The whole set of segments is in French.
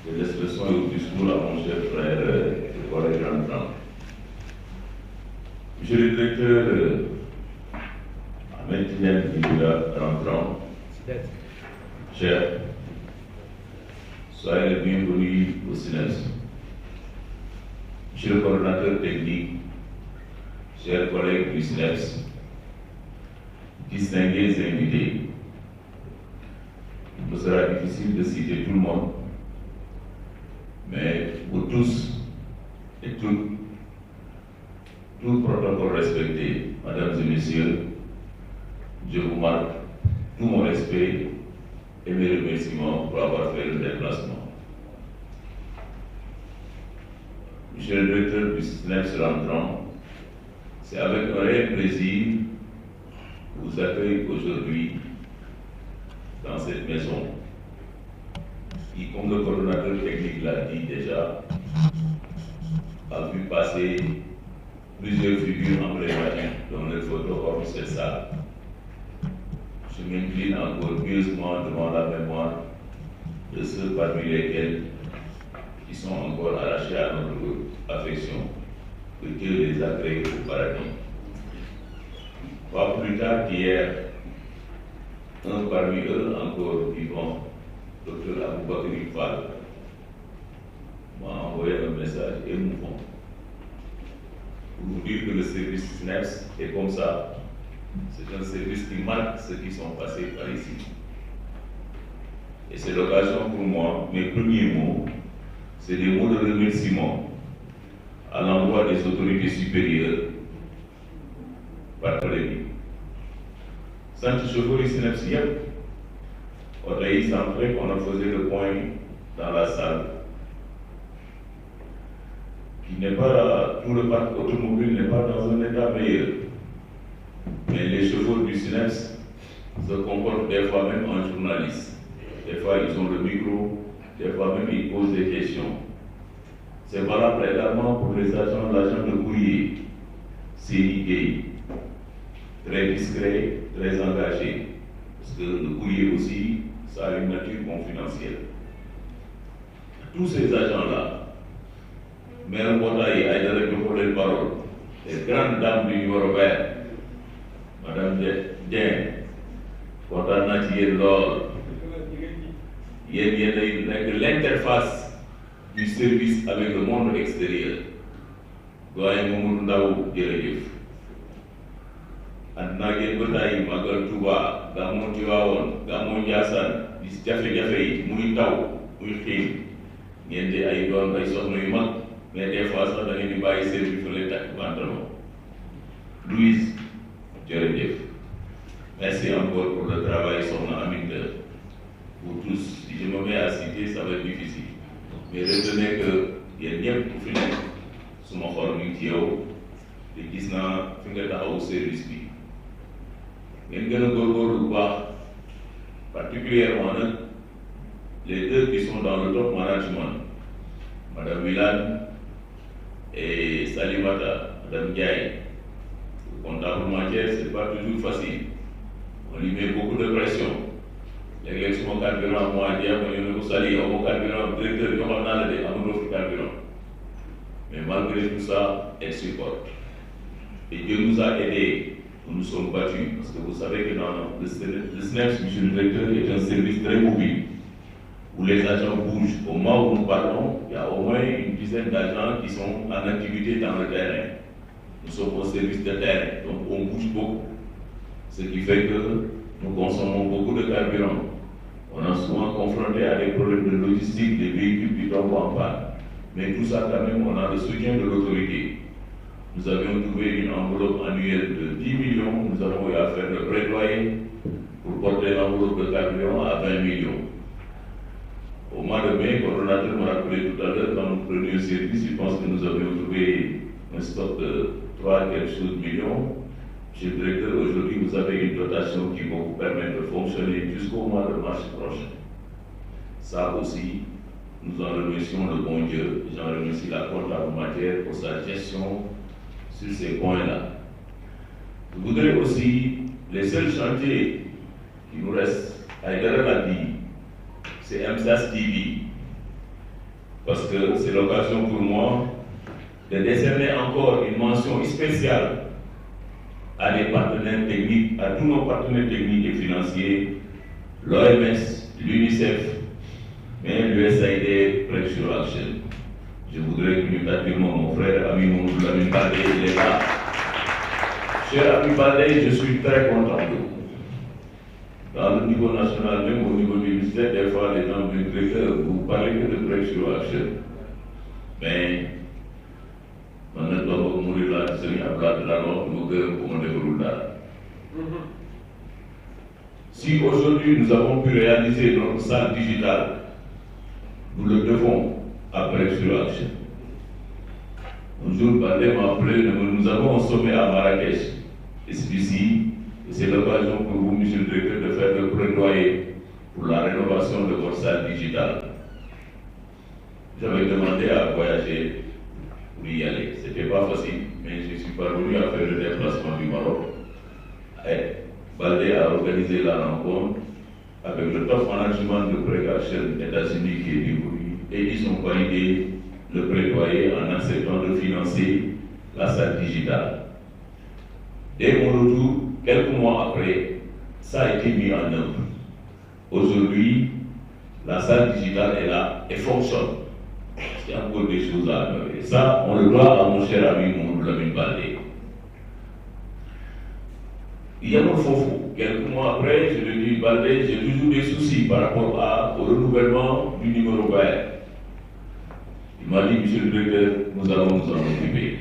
des expressions et au discours à mon cher frère et collègue Jean-Jean. Monsieur le directeur Ahmed Tidiane Guidula Rentrant, cher, soyez le bienvenu au SNEPS. Monsieur le coordonnateur technique, chers collègues du SNEPS, distingués invités, il me sera difficile de citer tout le monde, mais pour tous et toutes, tout protocole respecté, mesdames et messieurs, je vous marque tout mon respect et mes remerciements pour avoir fait le déplacement. Monsieur le directeur du SNEPS Rentrant, c'est avec un réel plaisir que vous accueille aujourd'hui dans cette maison qui, comme le coordonnateur technique l'a dit déjà, a vu passer plusieurs figures emblématiques dont il faut orne cette salle. Je m'incline encore pieusement devant la mémoire de ceux parmi lesquels qui sont encore arrachés à notre affection, que Dieu les a créés au paradis. Pas plus tard qu'hier, un parmi eux, encore vivant, Dr Aboubakri Fall, m'a envoyé un message émouvant pour vous dire que le service SNEPS est comme ça. C'est un service qui marque ceux qui sont passés par ici. Et c'est l'occasion pour moi, mes premiers mots, c'est des mots de remerciement à l'endroit des autorités supérieures par télévision. Sant chauffeur SNEPS yëpp, oto yi centré qu'on a fait le point dans la salle, qui n'est pas, tout le parc automobile n'est pas dans un état meilleur. Mais les chauffeurs du SNEPS se comportent des fois même en journalistes. Des fois ils ont le micro, des fois même ils posent des questions. C'est valable également pour les agents de courrier, CIG, très discret, très engagé. Parce que le courrier aussi, ça a une nature confidentielle. Tous ces agents-là, Mère Mbotaï, Aïdara Diop les paroles, les grandes dames du numéro vert, Madame Dien, kontaan naa ci yéen lool, yéen l'interface du service avec le monde extérieur. Doyen Mamadou Ndaw jërëjëf. ànd naa ngeen ba tàyyi Magal Touba, Gàmmu Tiwaawoon, Gàmmu Njaasaan, di jafe-jafe yi muy taw muy xiin ngeen di ay doon ay soxna yu mag, mais des fois sax da ngeen di bàyyi service fa lay takk pantalon. Louise jërëjëf. Merci encore pour le travail soxna Aminta. Pour tous, si je me mets à citer, ça va être difficile. Mais retenez que yéen ñëpp ku fi nekk suma xol mi ngi ci yow te gis naa fi nga taxaw service bi. ngeen gën a góorgóorlu bu baax, particulièrement nag les deux qui sont dans le top management, Madame Wilane et Salimata, Madame Ndiaye. Le comptable matière, c'est pas toujours facile. On lui met beaucoup de pression. léeg-léeg suma carburant moi jeex ma ñu ne ko Sali yow mon carburant directeur joxoon naa la de amuloo fi carburant. Mais malgré tout ça, elle supporte. Et Dieu nous a aidés, nous nous sommes battus, parce que vous savez que dans le SNEPS, monsieur le directeur, est un service très mobile, où les agents bougent. Au moment où nous parlons, il y a au moins une dizaine d'agents qui sont en activité dans le terrain. Nous sommes au service de terrain, donc on bouge beaucoup. Ce qui fait que nous consommons beaucoup de carburant. On est souvent confronté à des problèmes de logistique, des véhicules qui tombent en panne. Mais tout ça, quand même, on a le soutien de l'autorité. Nous avions trouvé une enveloppe annuelle de 10 millions. Nous avons eu à faire le plaidoyer pour porter l'enveloppe de carburant à 20 millions. Au mois de mai, le coordonnateur m'a rappelé tout à l'heure, quand nous prenions service, je pense que nous avions trouvé un stock de 3 quelque chose millions. Monsieur le directeur, aujourd'hui, vous avez une dotation qui va vous permettre de fonctionner jusqu'au mois de mars prochain. Ça aussi, nous en remercions le bon Dieu. J'en remercie la comptable matière pour sa gestion sur ces points-là. Je voudrais aussi, les seuls chantiers qui nous restent, Aïdara l'a dit, c'est MSAS TV. parce que c'est l'occasion pour moi de décerner encore une mention spéciale à des partenaires techniques, à tous nos partenaires techniques et financiers, l'OMS, l'UNICEF, mais l'USAID Breakthrough Action. Je voudrais communicativement mon frère, ami Moumoudou Lamine Baldé, il est là. Cher ami Baldé, je suis très content de vous. Dans le niveau national, même au niveau du ministère, des fois les gens me disent que vous parlez que de Breakthrough Action. Mais maintenant, je dois mourir là, je suis à plat de la mort, pour me déroule là. Si aujourd'hui nous avons pu réaliser notre salle digitale, nous le devons à Breakthrough Action. Un jour, Baldé m'a appelé, nous avons un sommet à Marrakech, ici, et c'est l'occasion pour vous, monsieur le directeur, de faire le plaidoyer pour la rénovation de votre salle digitale. J'avais demandé à voyager pour y aller. Ce n'était pas facile, mais je suis parvenu à faire le déplacement du Maroc. Et Baldé a organisé la rencontre avec le top management de Breakthrough Action États-Unis qui est du bruit, et ils ont validé le plaidoyer en acceptant de financer la salle digitale. Dès mon retour, quelques mois après, ça a été mis en œuvre. Aujourd'hui, la salle digitale est là et fonctionne. Il y a encore des choses à améliorer. Ça, on le doit à mon cher ami Moumoudou Lamine Baldé. Il y a mon faux. Quelques mois après, je lui ai dit, Baldé, j'ai toujours des soucis par rapport au renouvellement du numéro vert. Il m'a dit, monsieur le directeur, nous allons nous en occuper.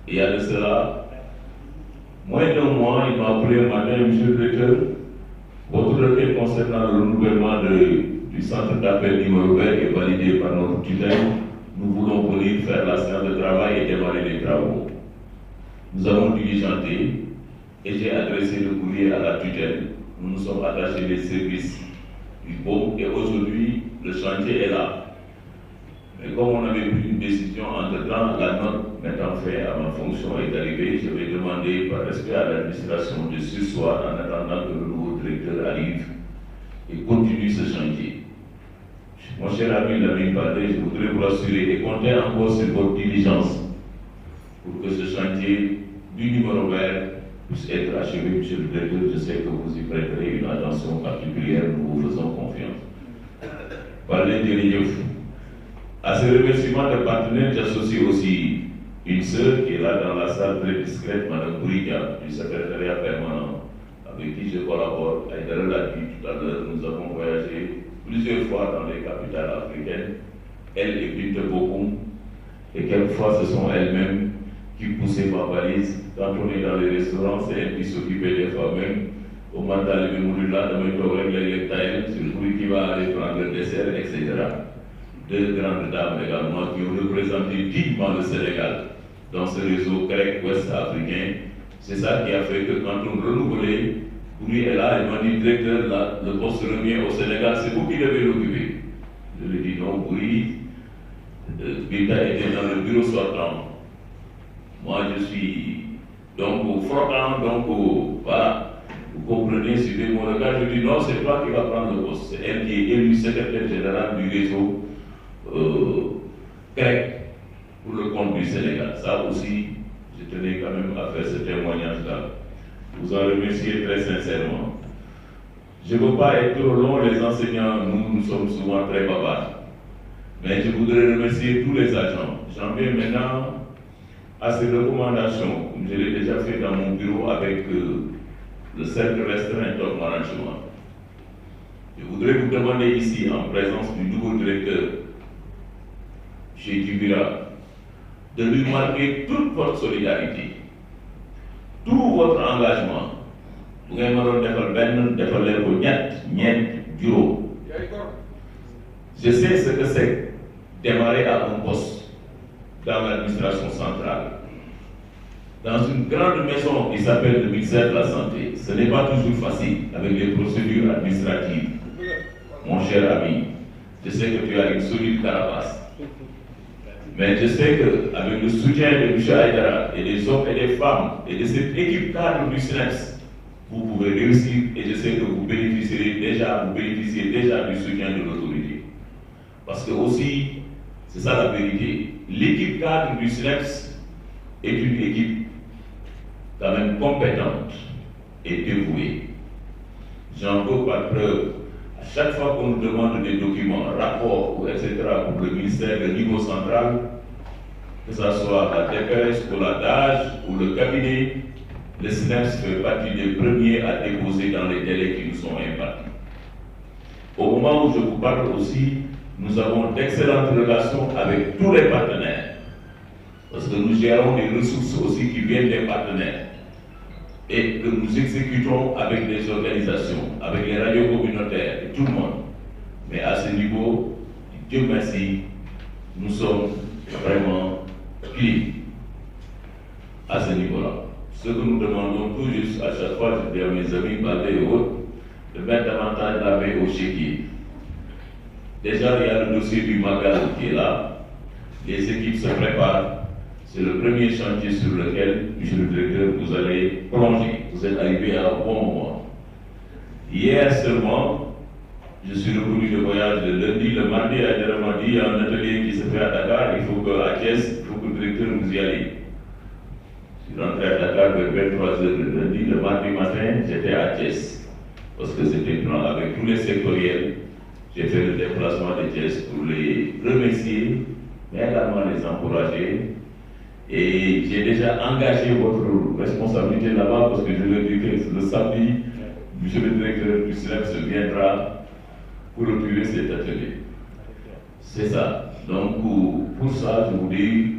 Et il y a de cela, moins d'un mois, il m'a appelé un matin, monsieur le directeur, votre requête concernant le renouvellement du centre d'appel numéro vert est validé par notre tutelle. Nous voulons venir faire la séance de travail et démarrer les travaux. Nous avons diligenté et j'ai adressé le courrier à la tutelle. Nous nous sommes attachés des services du BOM et aujourd'hui, le chantier est là. Mais comme on avait pris une décision entre-temps, la note mettant fin à ma fonction est arrivée, je vais demander par respect à l'administration de ce soir en attendant que le nouveau directeur arrive et continue ce chantier. Mon cher ami Lamine Baldé, je voudrais vous rassurer et compter encore sur votre diligence pour que ce chantier du numéro vert puisse être achevé. Monsieur le directeur, je sais que vous y prêterez une attention particulière, nous vous faisons confiance. Baldé Djeriyef. À ce remerciement de partenaires, j'associe aussi une sœur qui est là dans la salle très discrète, Mme Bouriga, du secrétariat permanent, avec qui je collabore. Aïdara l'a dit tout à l'heure, nous avons voyagé plusieurs fois dans les capitales africaines, elle et Binte Bokoum, et quelquefois ce sont elles-mêmes qui poussaient ma valise. Quand on est dans les restaurants, c'est elles qui s'occupaient des fois même. Au mental, les Mourila, dans mes programmes, les tailles, c'est le bruit qui va aller prendre le dessert, etc. Deux grandes dames également qui ont représenté dignement le Sénégal dans ce réseau grec ouest africain. C'est ça qui a fait que quand on renouvelait, Bouri est là, elle m'a dit, directeur, là, le poste revient au Sénégal, c'est vous qui devez l'occuper. Je lui ai dit non, Bouri, Binta était dans le bureau sortant. Moi, je suis donc au frottant, donc voilà. Vous comprenez, suivez mon regard, je lui dis non, c'est toi qui vas prendre le poste. C'est elle qui est élue secrétaire générale du réseau grec pour le compte du Sénégal. Ça aussi, je tenais quand même à faire ce témoignage-là. Vous en remercier très sincèrement. Je ne veux pas être trop long, les enseignants, nous sommes souvent très bavards. Mais je voudrais remercier tous les agents. J'en viens maintenant à ces recommandations, comme je l'ai déjà fait dans mon bureau avec le cercle restreint top management. Je voudrais vous demander ici, en présence du nouveau directeur, chez Djibira, de lui marquer toute votre solidarité, tout votre engagement. Vous avez je sais ce que c'est démarrer à un poste dans l'administration centrale. Dans une grande maison qui s'appelle le ministère de la Santé, ce n'est pas toujours facile avec les procédures administratives. Mon cher ami, je sais que tu as une solide carapace. Mais je sais qu'avec le soutien de M. Aïdara et des hommes et des femmes et de cette équipe cadre du SNEPS, vous pouvez réussir et je sais que vous bénéficiez déjà du soutien de l'autorité. Parce que aussi, c'est ça la vérité, l'équipe cadre du SNEPS est une équipe quand même compétente et dévouée. J'en veux par preuve, à chaque fois qu'on nous demande des documents, rapports, etc., pour le ministère, le niveau central, que ce soit la DPS ou la DAGE ou le cabinet, le SNEPS fait partie des premiers à déposer dans les délais qui nous sont impartis. Au moment où je vous parle aussi, nous avons d'excellentes relations avec tous les partenaires, parce que nous gérons des ressources aussi qui viennent des partenaires et que nous exécutons avec des organisations, avec les radios communautaires, et tout le monde. Mais à ce niveau, Dieu merci, nous sommes vraiment clean à ce niveau-là. Ce que nous demandons tout juste à chaque fois, je dis à mes amis, Baldé et autres, de mettre davantage la main au chéquier. Déjà, il y a le dossier du Magal qui est là. Les équipes se préparent. C'est le premier chantier sur lequel, monsieur le directeur, vous allez plonger. Vous êtes arrivé à un bon moment. Hier seulement, je suis revenu de voyage le lundi, le mardi, à Djeremadi, il y a un atelier qui se fait à Dakar. Il faut qu'à Thiès, il faut que le directeur vous y allez. Je suis rentré à Dakar vers 23h le lundi. Le mardi matin, j'étais à Thiès. Parce que c'était plan avec tous les sectoriels. J'ai fait le déplacement de Thiès pour les remercier, mais également les encourager. Et j'ai déjà engagé votre responsabilité là-bas parce que je le dis que le samedi, monsieur le directeur du SNEPS viendra pour clôturer cet atelier. C'est ça. Donc pour ça, je vous dis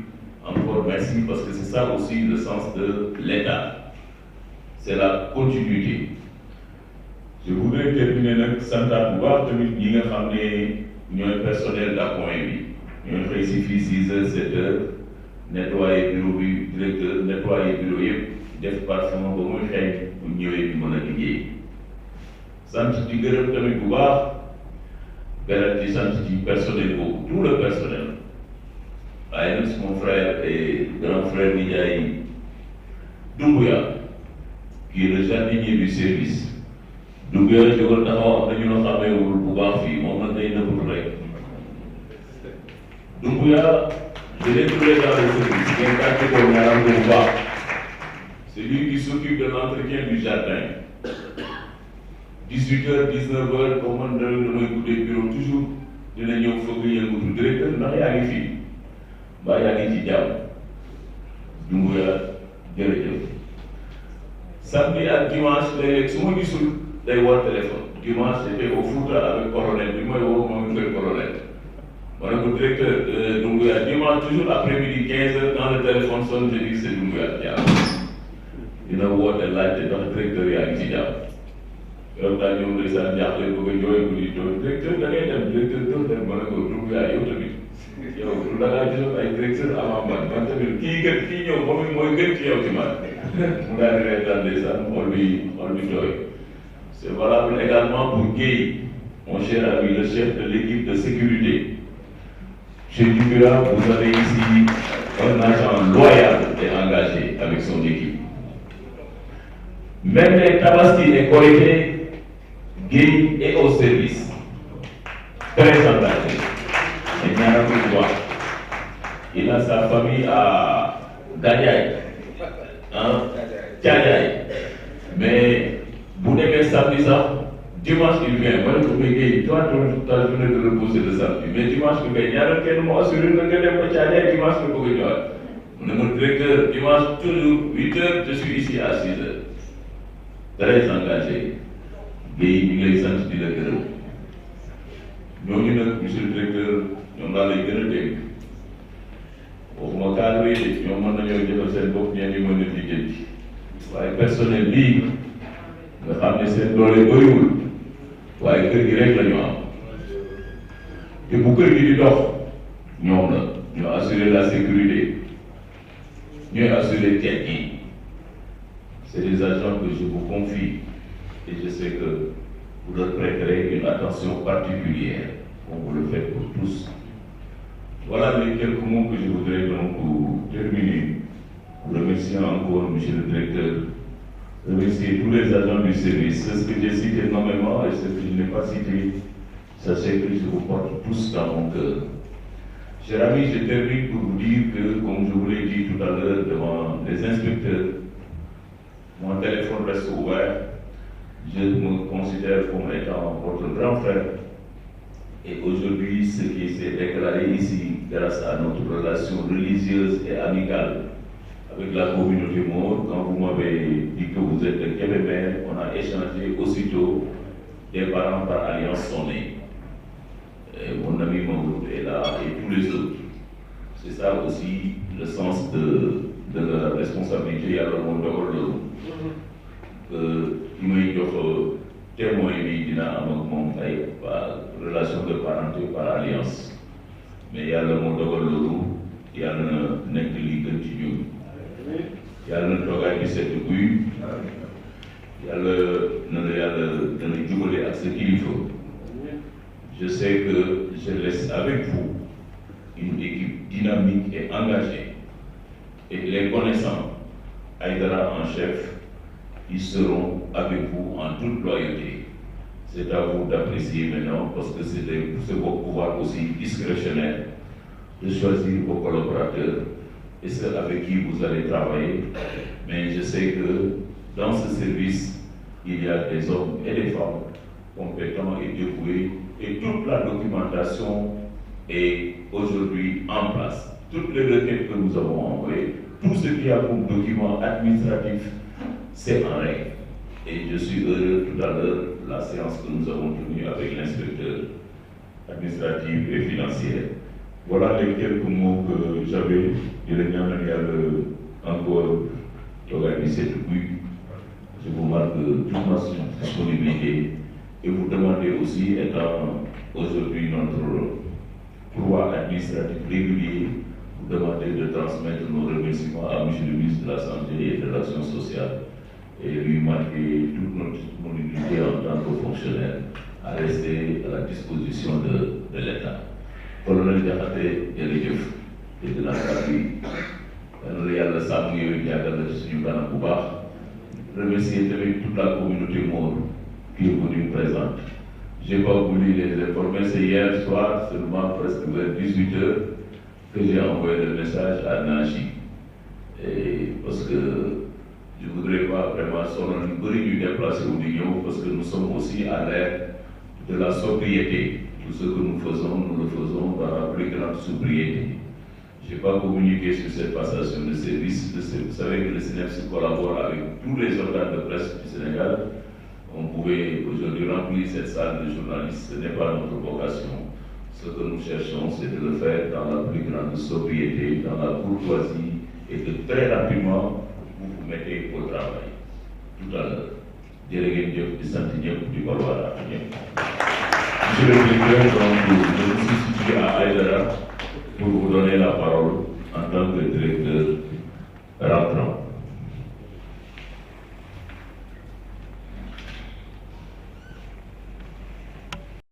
encore merci parce que c'est ça aussi le sens de l'État. C'est la continuité. Je voudrais terminer avec Santa Bouba, ñi nga xam ne ñooy personnel d'appoint bi ñooy xëy si fii 6 heures 7 heures nettoyer bureau bi directeur nettoyer bureau yëpp def parfum ba muy xeeñ bu ñëwee bi mën a liggéey. Sant di gërëm tamit bu baax beral ci sant ci personnel boobu tout le personnel waaye nag mon frère et grand frère Ndiaye Doumbouya qui est le jardinier du service. Doumbouya jógal taxaw am na ñu la xàmmeewul bu baax fii moom nag day nëbbatu rek. Doumbouya je l'ai trouvé dans le service ngeen kàcce ko ñaaram ko bu baax. C'est lui qui s'occupe de l'entretien du jardin. 18h 19h comme man damay guddee bureau toujours dina ñëw foog yëngutu directeur ndax yaa ngi fii mbaa yaa ngi ci jàmm. Doumbouya jërëjëf. Samedi ak dimanche léeg-léeg su ma gisul day woo téléphone. Dimanche j'étais au Fouta avec colonel bi may woo moom koy colonel. Ma ne ko directeur Doumbouya dimanche toujours après-midi 15h quand le téléphone sonne je dis que c'est Doumbouya Diallo. dina woote laajte ndax directeur yaa ngi ci jàmm. yow daal ñoom ndeysaan jaaxle bëgg a jooy bu di jooy directeur da ngay dem directeur doo dem ma ne ko Doumbouya yow tamit yow du da ngaa gisoon ay directeur avant man tamit kii ñëw moom mooy gën ci yow ci man mu daal di reetaan ndeysaan xol bi jooy. C'est valable également pour Guèye, mon cher ami, le chef de l'équipe de sécurité. Chez Doumbouya, vous avez ici un agent loyal et engagé avec son équipe. Même les Tabaski et Korité, Guèye est au service. Très engagé. Et Nyara Kouba. Il a sa famille à Gadiaï, Tchadiaï. Mais vous n'avez samedi ça, dimanche il vient. Moi je me dis, toi ta journée de reposer le samedi. Mais dimanche il vient. Il y a quelqu'un qui m'a assuré que je vais Tchadiaï dimanche je peux venir. Mon directeur, dimanche toujours 8h, je suis ici à 6h. Très engagé. Guèye ñu ngi lay sant di la gërëm. ñooñu nag monsieur le directeur ñoom laa lay gën a dégg. waxuma cadre yi ñoom mën nañoo jëfal seen bopp ñeen ñi mën a lijjanti. waaye personnel bii nga xam ne seen doole bëriwul waaye kër gi rek la ñu am. te bu kër gi di dox ñoom la ñoo assurer la sécurité ñooy assurer tête yi. C'est des agents que je vous confie et je sais que vous leur prêterez une attention particulière, comme vous le faites pour tous. Voilà les quelques mots que je voudrais donc terminer. Remercier encore monsieur le directeur, remercier tous les agents du service, ceux que j'ai cités nommément et ceux que je n'ai pas cités. Sachez que je vous porte tous dans mon cœur. Chers amis, je termine pour vous dire que, comme je vous l'ai dit tout à l'heure devant les inspecteurs, mon téléphone reste ouvert. Je me considère comme étant votre grand frère. Et aujourd'hui, ce qui s'est déclaré ici, grâce à notre relation religieuse et amicale avec la communauté Maure, quand vous m'avez dit que vous êtes de Kébémer, on a échangé aussitôt, des parents par alliance sont nés. Mon ami Mamoud est là et tous les autres. C'est ça aussi le sens de la responsabilité. Il y a le monde qui m'a dit témoin bi dina am ak moom ay relation de parenté par alliance mais yàlla moo dogal loolu yàlla na nekk li gën ci ñun yàlla na toogaay bi sedd guy yàlla na la yàlla dana jubale ak sa kilifa. Je sais que je laisse avec vous une équipe dynamique et engagée et les connaissants Aïdara en chef, ils seront avec vous en toute loyauté. C'est à vous d'apprécier maintenant parce que c'est votre pouvoir aussi discrétionnaire de choisir vos collaborateurs et ceux avec qui vous allez travailler. Mais je sais que dans ce service, il y a des hommes et des femmes compétents et dévoués et toute la documentation est aujourd'hui en place. Toutes les requêtes que nous avons envoyées, tout ce qui a comme document administratif, c'est en règle. Et je suis heureux tout à l'heure, la séance que nous avons tenue avec l'inspecteur administratif et financier. Voilà les quelques mots que j'avais. Je les encore organiser depuis. Je vous marque toute ma disponibilité et vous demandez aussi, étant aujourd'hui notre pouvoir administratif régulier, vous demandez de transmettre nos remerciements à M. le ministre de la Santé et de l'Action sociale et lui marquer toute notre disponibilité en tant que fonctionnaire à rester à la disposition de l'État. Colonel Diakhaté jërëjëf dégg naa kàddu yi yal na yàlla sàmm yooyu jàngal la ci suñu kanam bu baax. Remercier toute la communauté Maure qui est venue présente. Je n'ai pas voulu les informer, c'est hier soir, seulement presque vers 18h, que j'ai envoyé le message à Naji. Et parce que je ne voudrais pas vraiment nous déplacer au Dignon, parce que nous sommes aussi à l'ère de la sobriété. Tout ce que nous le faisons dans la plus grande sobriété. Je n'ai pas communiqué sur cette passation de service. Vous savez que le CNEPS collabore avec tous les organes de presse du Sénégal. On pouvait aujourd'hui remplir cette salle de journalistes. Ce n'est pas notre vocation. Ce que nous cherchons, c'est de le faire dans la plus grande sobriété, dans la courtoisie, et que très rapidement, vous vous mettez au travail. Tout à l'heure. Monsieur le directeur, donc, je me suis situé à Aïdara pour vous donner la parole en tant que directeur rentrant.